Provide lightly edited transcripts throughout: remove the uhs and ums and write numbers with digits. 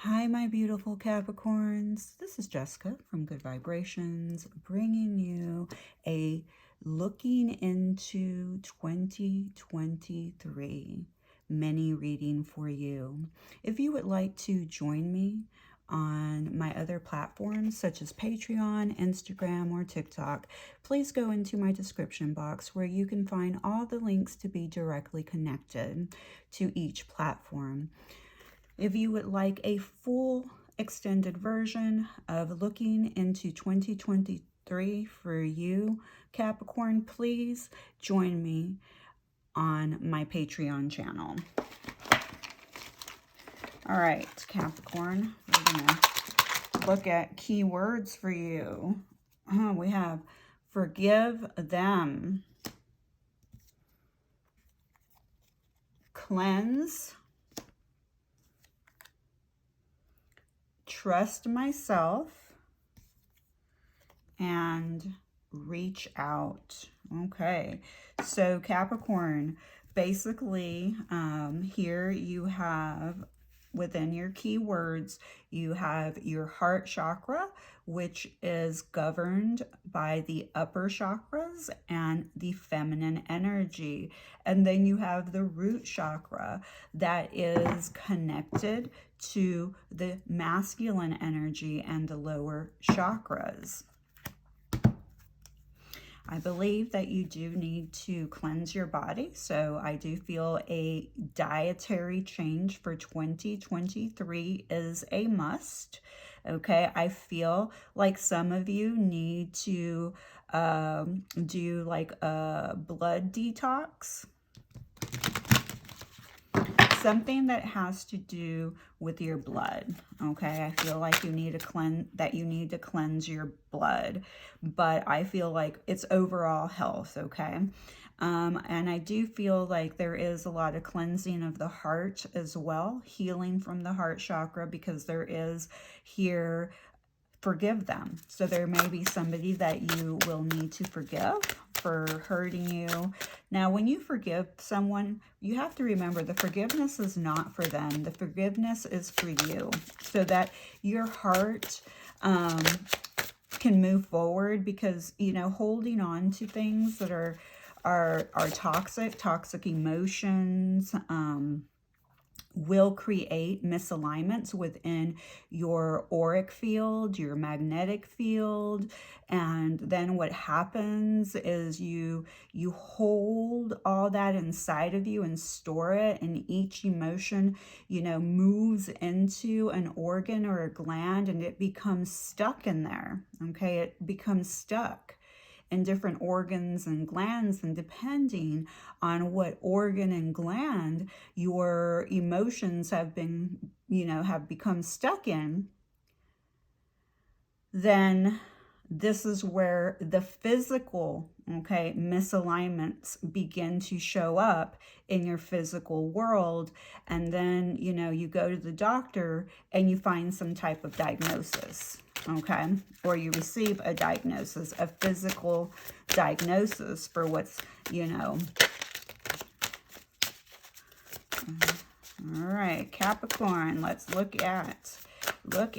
Hi, my beautiful Capricorns. This is Jessica from Good Vibrations, bringing you a looking into 2023 mini reading for you. If you would like to join me on my other platforms such as Patreon, Instagram, or TikTok, please go into my description box where you can find all the links to be directly connected to each platform. If you would like a full extended version of looking into 2023 for you, Capricorn, please join me on my Patreon channel. All right, Capricorn, we're going to look at keywords for you. We have forgive them, cleanse, trust myself, and reach out. Okay, so Capricorn, basically here you have within your keywords, you have your heart chakra, which is governed by the upper chakras and the feminine energy. And then you have the root chakra that is connected to the masculine energy and the lower chakras. I believe that you do need to cleanse your body. So I do feel a dietary change for 2023 is a must. Okay, I feel like some of you need to do like a blood detox. Something that has to do with your blood. Okay, I feel like you need to cleanse your blood, but I feel like it's overall health. Okay, and I do feel like there is a lot of cleansing of the heart as well, healing from the heart chakra, because there is here forgive them. So there may be somebody that you will need to forgive for hurting you. Now, when you forgive someone, you have to remember the forgiveness is not for them. The forgiveness is for you, so that your heart can move forward, because, you know, holding on to things that are toxic emotions, will create misalignments within your auric field, your magnetic field. And then what happens is you hold all that inside of you and store it, and each emotion, you know, moves into an organ or a gland, and it becomes stuck in there. Okay, it becomes stuck in different organs and glands, and depending on what organ and gland your emotions have been, you know, have become stuck in, then this is where the physical, okay, misalignments begin to show up in your physical world. And then, you know, you go to the doctor and you find some type of diagnosis, okay, or you receive a diagnosis, a physical diagnosis for what's, you know. All right, Capricorn, let's look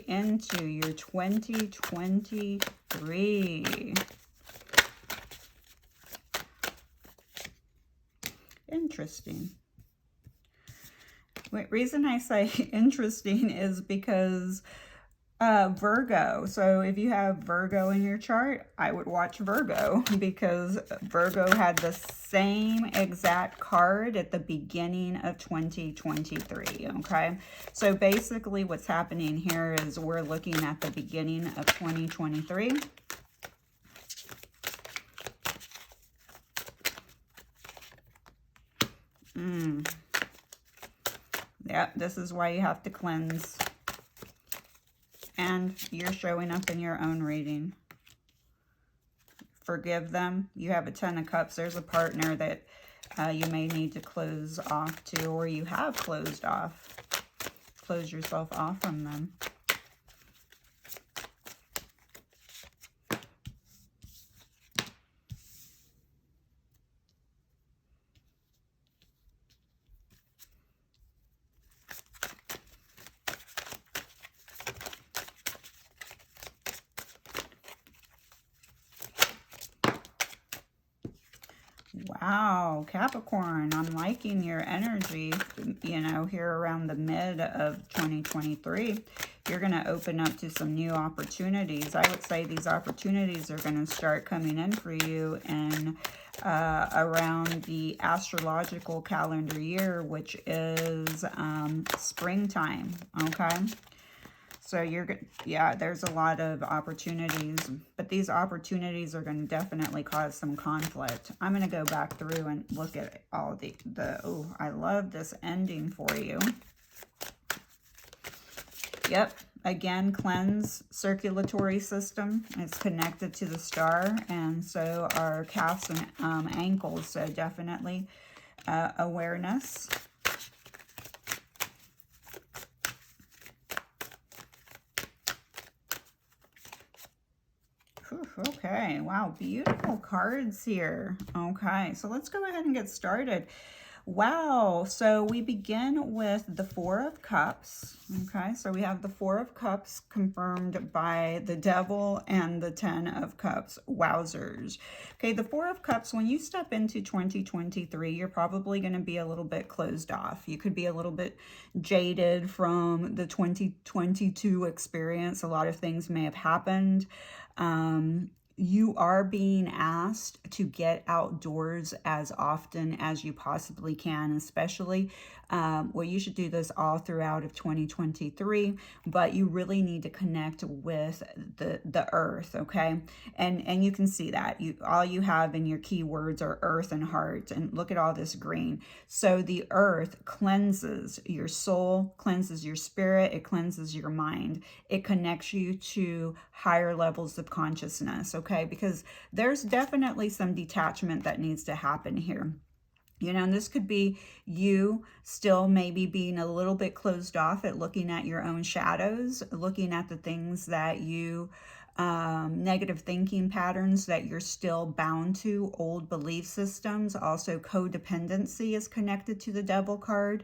into your 2023. Interesting. The reason I say interesting is because Virgo. So if you have Virgo in your chart, I would watch Virgo, because Virgo had the same exact card at the beginning of 2023. Okay, so basically what's happening here is we're looking at the beginning of 2023. Yeah, this is why you have to cleanse. And you're showing up in your own reading. Forgive them. You have a 10 of Cups. There's a partner that you may need to close off to, or you have closed yourself off from them. Wow, Capricorn, I'm liking your energy, you know, here around the mid of 2023. You're going to open up to some new opportunities. I would say these opportunities are going to start coming in for you in around the astrological calendar year, which is springtime, okay? So yeah, there's a lot of opportunities, but these opportunities are going to definitely cause some conflict. I'm going to go back through and look at all oh, I love this ending for you. Yep, again, cleanse circulatory system. It's connected to the star, and so are calves and ankles, so definitely awareness. Okay, wow, beautiful cards here. Okay, so let's go ahead and get started. Wow, so we begin with the Four of Cups. Okay, so we have the Four of Cups confirmed by the Devil and the Ten of Cups. Wowzers. Okay, the Four of Cups, when you step into 2023, you're probably going to be a little bit closed off. You could be a little bit jaded from the 2022 experience. A lot of things may have happened. You are being asked to get outdoors as often as you possibly can, especially, well, you should do this all throughout of 2023, but you really need to connect with the earth, okay? And you can see that. All you have in your keywords are earth and heart, and look at all this green. So the earth cleanses your soul, cleanses your spirit, it cleanses your mind. It connects you to higher levels of consciousness, okay? Because there's definitely some detachment that needs to happen here. You know, and this could be you still maybe being a little bit closed off at looking at your own shadows, looking at the things that you, negative thinking patterns that you're still bound to, old belief systems. Also, codependency is connected to the Devil card.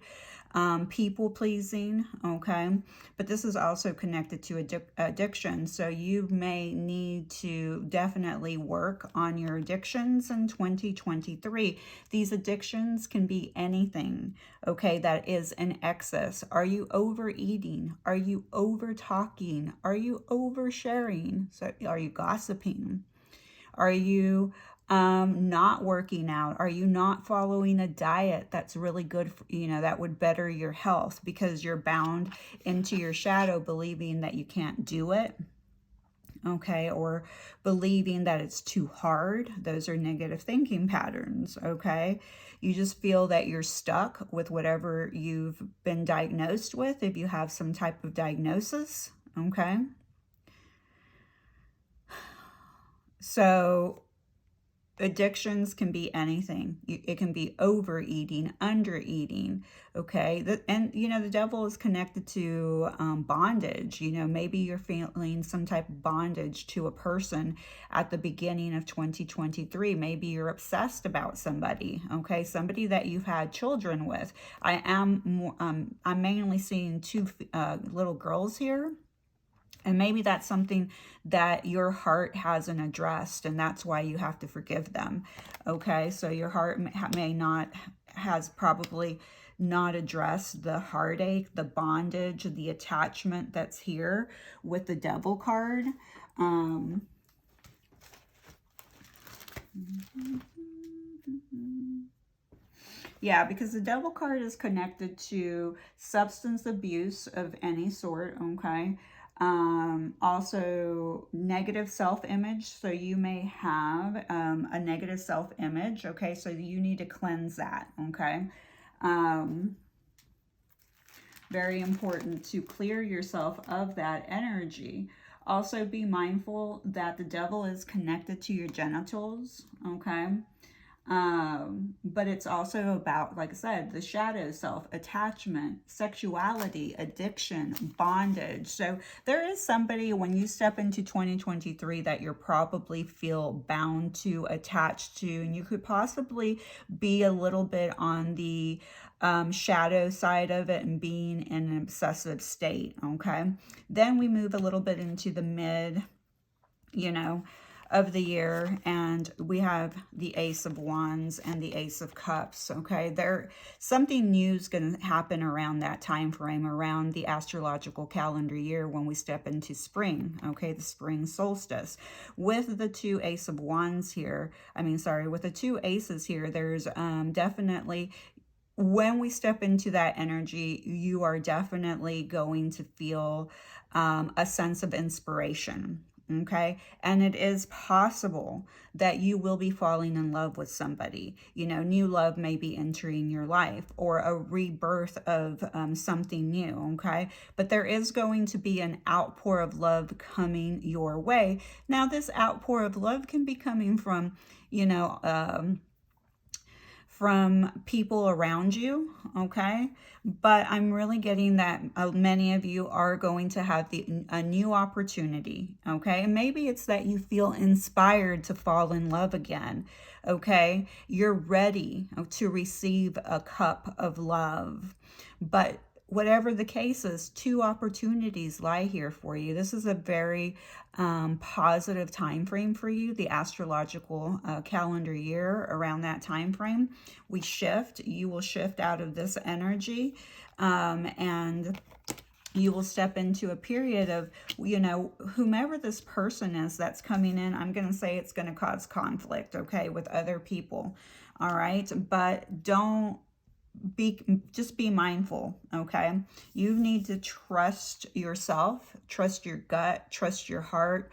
People pleasing, okay? But this is also connected to addiction. So you may need to definitely work on your addictions in 2023. These addictions can be anything, okay, that is in excess. Are you overeating? Are you over talking? Are you oversharing? So are you gossiping? Are you not working out? Are you not following a diet that's really good for, you know, that would better your health because you're bound into your shadow believing that you can't do it? Okay, or believing that it's too hard. Those are negative thinking patterns, okay? You just feel that you're stuck with whatever you've been diagnosed with, if you have some type of diagnosis, okay? So addictions can be anything. It can be overeating, undereating, okay? And, you know, the devil is connected to bondage. You know, maybe you're feeling some type of bondage to a person at the beginning of 2023. Maybe you're obsessed about somebody, okay? Somebody that you've had children with. I'm mainly seeing two little girls here. And maybe that's something that your heart hasn't addressed, and that's why you have to forgive them, okay? So your heart has probably not addressed the heartache, the bondage, the attachment that's here with the Devil card. Yeah, because the Devil card is connected to substance abuse of any sort, okay? Also negative self-image. So you may have a negative self-image, okay? So you need to cleanse that, okay? Very important to clear yourself of that energy. Also be mindful that the devil is connected to your genitals, okay? But it's also about, like I said, the shadow self, attachment, sexuality, addiction, bondage. So there is somebody when you step into 2023 that you're probably feel bound to, attached to, and you could possibly be a little bit on the shadow side of it and being in an obsessive state, okay? Then we move a little bit into the mid, you know, of the year, and we have the Ace of Wands and the Ace of Cups. Okay, something new is going to happen around that time frame, around the astrological calendar year, when we step into spring. Okay, the spring solstice. With the two Ace of Wands here, with the two aces here, there's definitely, when we step into that energy, you are definitely going to feel a sense of inspiration. Okay. And it is possible that you will be falling in love with somebody. New love may be entering your life, or a rebirth of something new. Okay. But there is going to be an outpour of love coming your way. Now, this outpour of love can be coming from, from people around you, okay? But I'm really getting that many of you are going to have a new opportunity, okay? And maybe it's that you feel inspired to fall in love again, okay? You're ready to receive a cup of love. But whatever the case is, two opportunities lie here for you. This is a very positive time frame for you, the astrological calendar year. Around that time frame, you will shift out of this energy, and you will step into a period of, whomever this person is that's coming in, I'm going to say it's going to cause conflict, okay, with other people. All right. But just be mindful, okay? You need to trust yourself, trust your gut, trust your heart,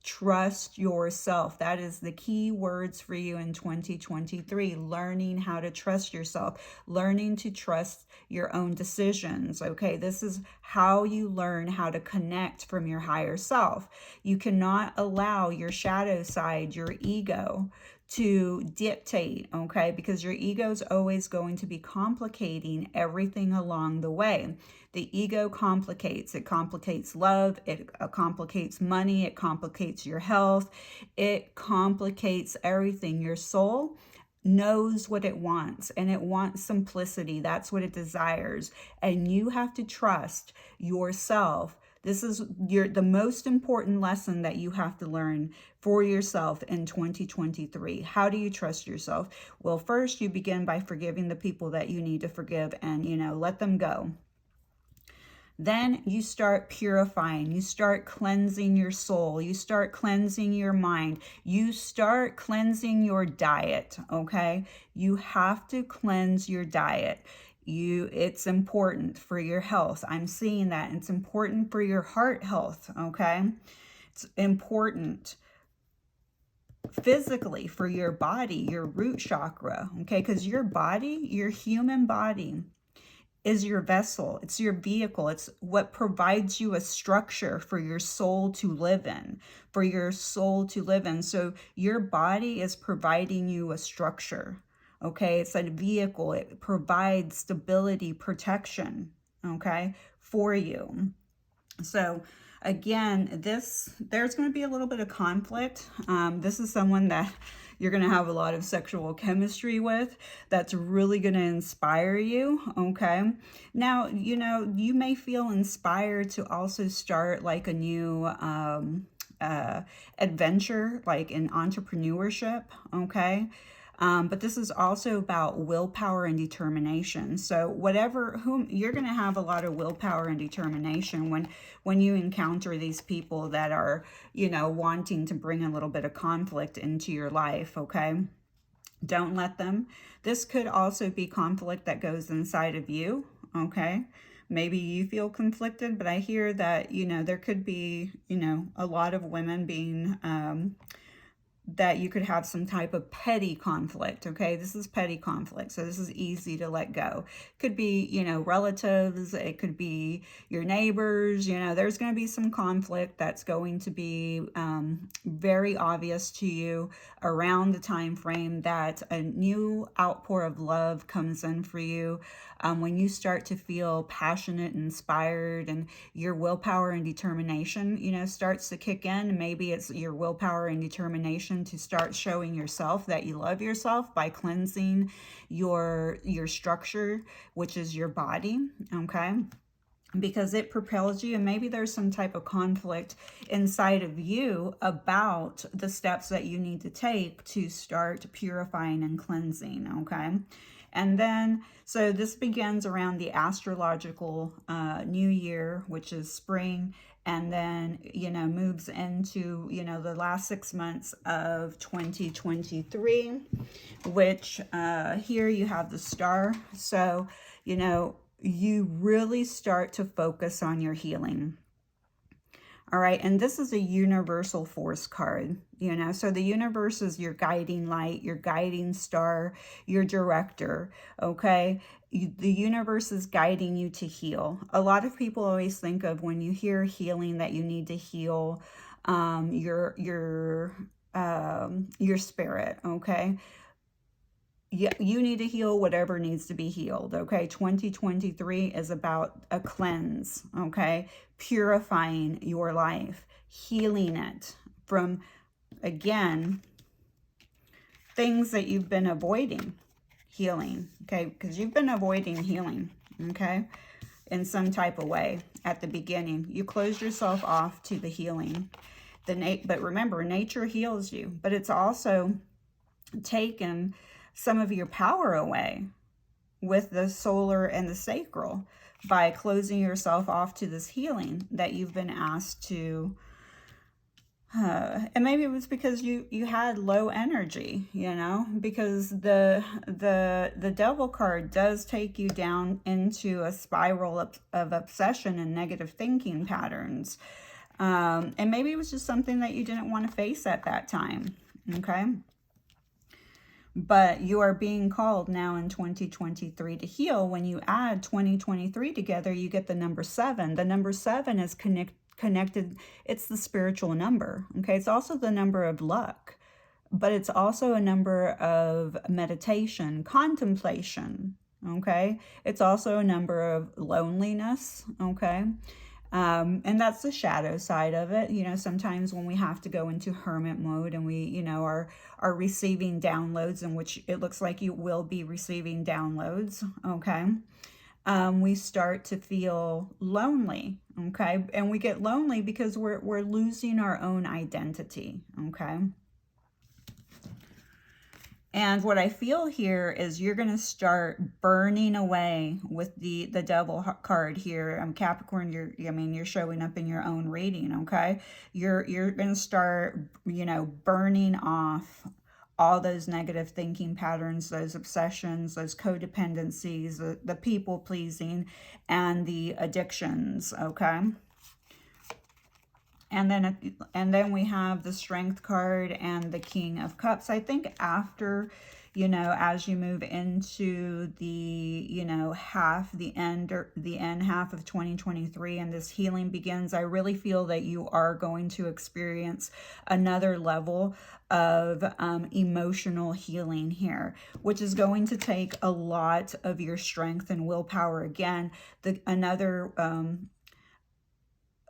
trust yourself. That is the key words for you in 2023. Learning how to trust yourself, learning to trust your own decisions, okay? This is how you learn how to connect from your higher self. You cannot allow your shadow side, your ego, to dictate, okay? Because your ego is always going to be complicating everything along the way. The ego complicates. It complicates love. It complicates money. It complicates your health. It complicates everything. Your soul knows what it wants, and it wants simplicity. That's what it desires. And you have to trust yourself. This is the most important lesson that you have to learn for yourself in 2023. How do you trust yourself? Well, first you begin by forgiving the people that you need to forgive, and, let them go. Then you start purifying. You start cleansing your soul. You start cleansing your mind. You start cleansing your diet, okay? You have to cleanse your diet. It's important for your health. I'm seeing that. It's important for your heart health, okay? It's important physically for your body, your root chakra, okay? Because your body, your human body, is your vessel. It's your vehicle. It's what provides you a structure for your soul to live in, So your body is providing you a structure. Okay, it's a vehicle. It provides stability, protection, okay, for you. So again, there's going to be a little bit of conflict. This is someone that you're going to have a lot of sexual chemistry with. That's really going to inspire you, okay? Now, you may feel inspired to also start like a new adventure, like in entrepreneurship, okay? But this is also about willpower and determination. So you're going to have a lot of willpower and determination when you encounter these people that are, wanting to bring a little bit of conflict into your life, okay? Don't let them. This could also be conflict that goes inside of you, okay? Maybe you feel conflicted, but I hear that, there could be, a lot of women being that you could have some type of petty conflict, okay? This is petty conflict, so this is easy to let go. Could be, relatives, it could be your neighbors, there's going to be some conflict that's going to be very obvious to you around the time frame that a new outpour of love comes in for you. When you start to feel passionate and inspired, and your willpower and determination, starts to kick in. Maybe it's your willpower and determination to start showing yourself that you love yourself by cleansing your structure, which is your body, okay? because it propels you, and maybe there's some type of conflict inside of you about the steps that you need to take to start purifying and cleansing, okay? And then, so this begins around the astrological new year, which is spring, and then, you know, moves into, you know, the last 6 months of 2023, which here you have the star. So, you know, you really start to focus on your healing. All right, and this is a universal force card, you know, so the universe is your guiding light, your guiding star, your director, okay? The universe is guiding you to heal. A lot of people always think of when you hear healing that you need to heal your spirit, okay? You need to heal whatever needs to be healed, okay? 2023 is about a cleanse, okay? Purifying your life, healing it from, again, things that you've been avoiding healing, okay? Because you've been avoiding healing, okay? In some type of way at the beginning. You closed yourself off to the healing. But remember, nature heals you, but it's also taken some of your power away with the solar and the sacral by closing yourself off to this healing that you've been asked to. And maybe it was because you had low energy, you know, because the devil card does take you down into a spiral of obsession and negative thinking patterns. And maybe it was just something that you didn't want to face at that time, okay? But you are being called now in 2023 to heal. When you add 2023 together, you get the number 7. The number 7 is connected. It's the spiritual number. Okay. It's also the number of luck, but it's also a number of meditation, contemplation. Okay. It's also a number of loneliness. Okay. And that's the shadow side of it. You know, sometimes when we have to go into hermit mode and we, you know, are receiving downloads, in which it looks like you will be receiving downloads, okay, we start to feel lonely, okay? And we get lonely because we're losing our own identity, okay? And what I feel here is you're going to start burning away with the devil card here. Capricorn, you're showing up in your own reading, okay? You're going to start, you know, burning off all those negative thinking patterns, those obsessions, those codependencies, the people pleasing, and the addictions, okay? And then we have the Strength card and the King of Cups. I think after, you know, as you move into the, you know, the end half of 2023 and this healing begins, I really feel that you are going to experience another level of emotional healing here, which is going to take a lot of your strength and willpower. Again, another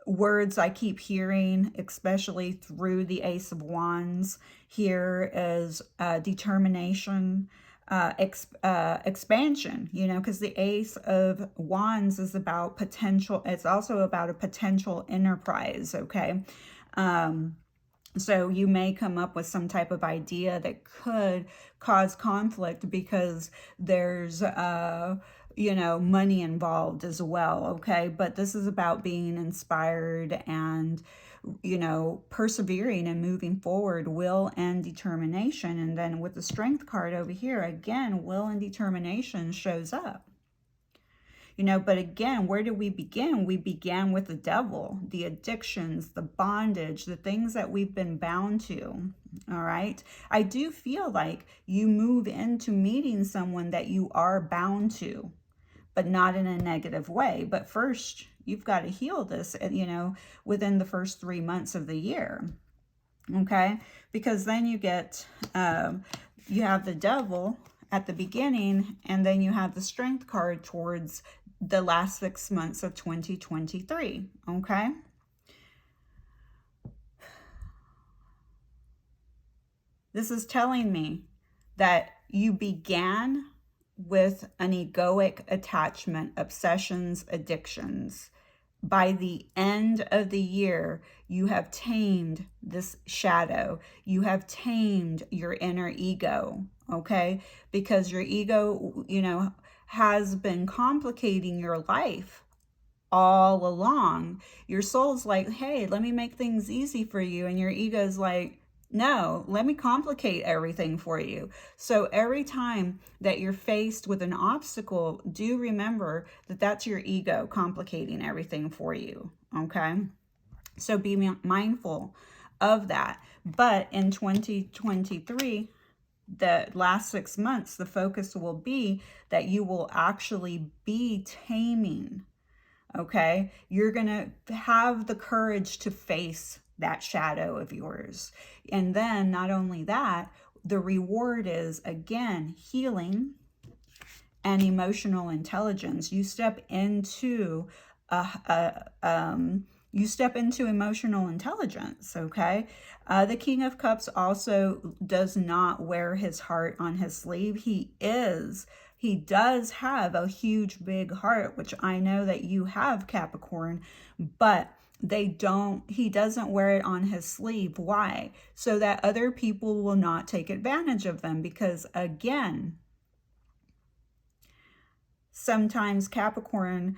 words I keep hearing, especially through the Ace of Wands here, is determination, expansion, you know, because the Ace of Wands is about potential. It's also about a potential enterprise, okay? So you may come up with some type of idea that could cause conflict because there's you know, money involved as well, okay? But this is about being inspired and, you know, persevering and moving forward, will and determination. And then with the Strength card over here, again, will and determination shows up. You know, but again, where did we begin? We began with the devil, the addictions, the bondage, the things that we've been bound to, all right? I do feel like you move into meeting someone that you are bound to, but not in a negative way. But first, you've got to heal this, you know, within the first 3 months of the year, okay? Because then you get, you have the devil at the beginning, and then you have the Strength card towards the last 6 months of 2023, okay? This is telling me that you began with an egoic attachment, obsessions, addictions, by the end of the year, you have tamed this shadow. You have tamed your inner ego, okay? Because your ego, has been complicating your life all along. Your soul's like, hey, let me make things easy for you. And your ego's like, no, let me complicate everything for you. So every time that you're faced with an obstacle, do remember that that's your ego complicating everything for you. Okay. So be mindful of that. But in 2023, the last 6 months, the focus will be that you will actually be taming. Okay, you're gonna have the courage to face that shadow of yours. And then not only that, the reward is, again, healing and emotional intelligence. You step into emotional intelligence, okay? The King of Cups also does not wear his heart on his sleeve. He does have a huge, big heart, which I know that you have, Capricorn, but he doesn't wear it on his sleeve. Why? So that other people will not take advantage of them, because again, sometimes Capricorn,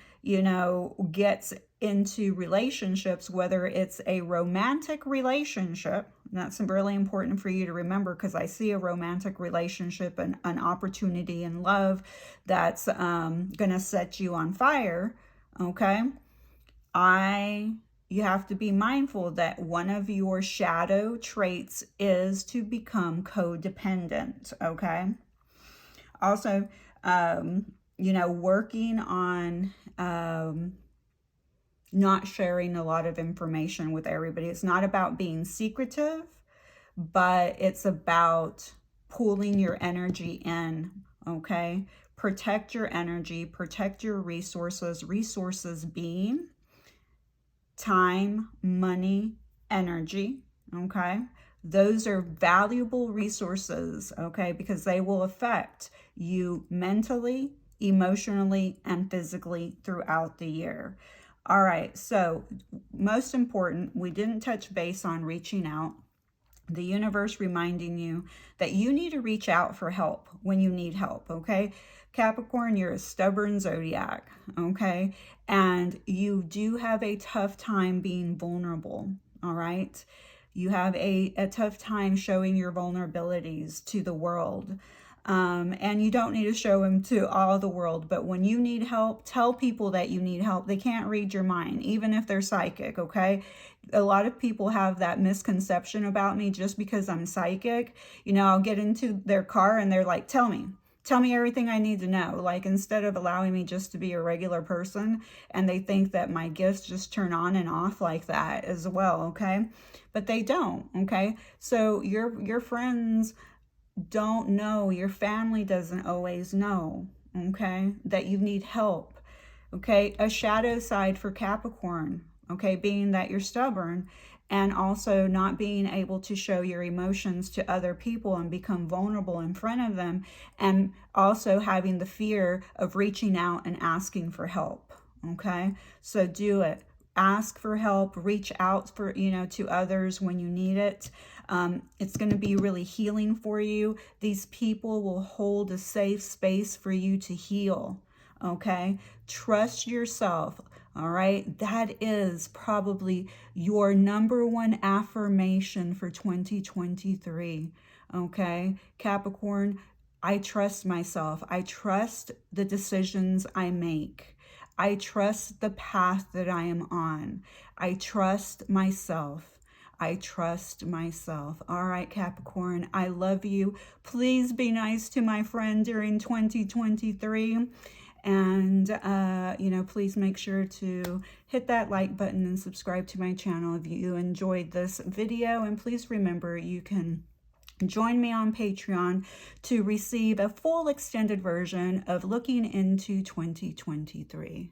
gets into relationships, whether it's a romantic relationship. That's really important for you to remember, because I see a romantic relationship and an opportunity in love that's going to set you on fire. Okay. You have to be mindful that one of your shadow traits is to become codependent. Okay. Also, working on not sharing a lot of information with everybody. It's not about being secretive, but it's about pulling your energy in, okay? Protect your energy, protect your resources. Resources being time, money, energy, okay? Those are valuable resources, okay? Because they will affect you mentally, emotionally, and physically throughout the year. All right, so most important, we didn't touch base on reaching out. The universe reminding you that you need to reach out for help when you need help, okay? Capricorn, you're a stubborn zodiac, okay? And you do have a tough time being vulnerable, all right? You have a tough time showing your vulnerabilities to the world. And you don't need to show them to all the world, but when you need help, tell people that you need help. They can't read your mind, even if they're psychic, okay? A lot of people have that misconception about me. Just because I'm psychic, I'll get into their car and they're like, tell me everything I need to know. Like, instead of allowing me just to be a regular person, and they think that my gifts just turn on and off like that as well, okay? But they don't, okay? So your friends don't know, your family doesn't always know, okay, that you need help, okay? A shadow side for Capricorn, okay, being that you're stubborn and also not being able to show your emotions to other people and become vulnerable in front of them, and also having the fear of reaching out and asking for help, okay? So do it. Ask for help, reach out for, to others when you need it. It's going to be really healing for you. These people will hold a safe space for you to heal. Okay. Trust yourself. All right. That is probably your number one affirmation for 2023. Okay. Capricorn, I trust myself. I trust the decisions I make. I trust the path that I am on. I trust myself. I trust myself. All right, Capricorn, I love you. Please be nice to my friend during 2023. And, please make sure to hit that like button and subscribe to my channel if you enjoyed this video. And please remember, you can join me on Patreon to receive a full extended version of looking into 2023.